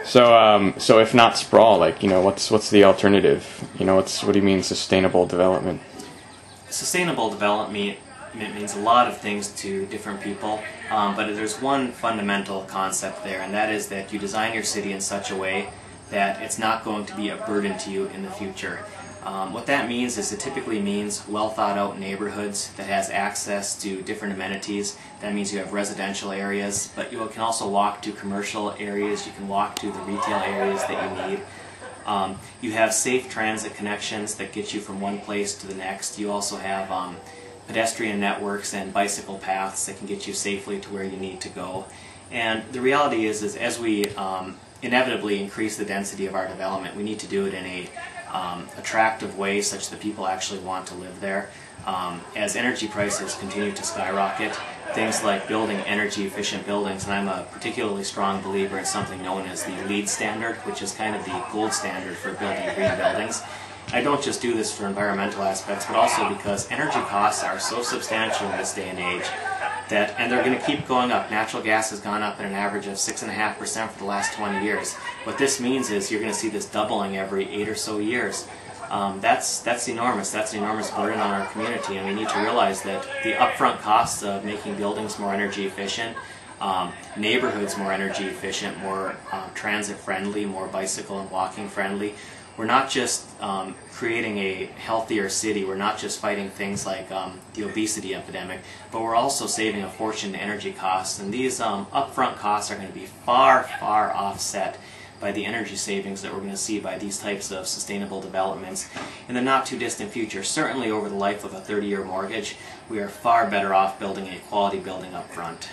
So if not sprawl, like, what's the alternative? What do you mean sustainable development? Sustainable development means a lot of things to different people, but there's one fundamental concept there, and that is that you design your city in such a way that it's not going to be a burden to you in the future. What that means is it typically means well thought out neighborhoods that has access to different amenities. That means you have residential areas, but you can also walk to commercial areas, you can walk to the retail areas that you need. You have safe transit connections that get you from one place to the next. You also have pedestrian networks and bicycle paths that can get you safely to where you need to go. And the reality is as we inevitably increase the density of our development, we need to do it in a attractive way such that people actually want to live there. As energy prices continue to skyrocket, things like building energy efficient buildings, and I'm a particularly strong believer in something known as the LEED standard, which is kind of the gold standard for building green buildings. I don't just do this for environmental aspects, but also because energy costs are so substantial in this day and age and they're going to keep going up. Natural gas has gone up at an average of 6.5% for the last 20 years. What this means is you're going to see this doubling every 8 or so years. That's enormous. That's an enormous burden on our community, and we need to realize that the upfront costs of making buildings more energy efficient, neighborhoods more energy efficient, more transit friendly, more bicycle and walking friendly. We're not just creating a healthier city, we're not just fighting things like the obesity epidemic, but we're also saving a fortune in energy costs. And these upfront costs are going to be far, far offset by the energy savings that we're going to see by these types of sustainable developments in the not too distant future. Certainly over the life of a 30-year mortgage, we are far better off building a quality building up front.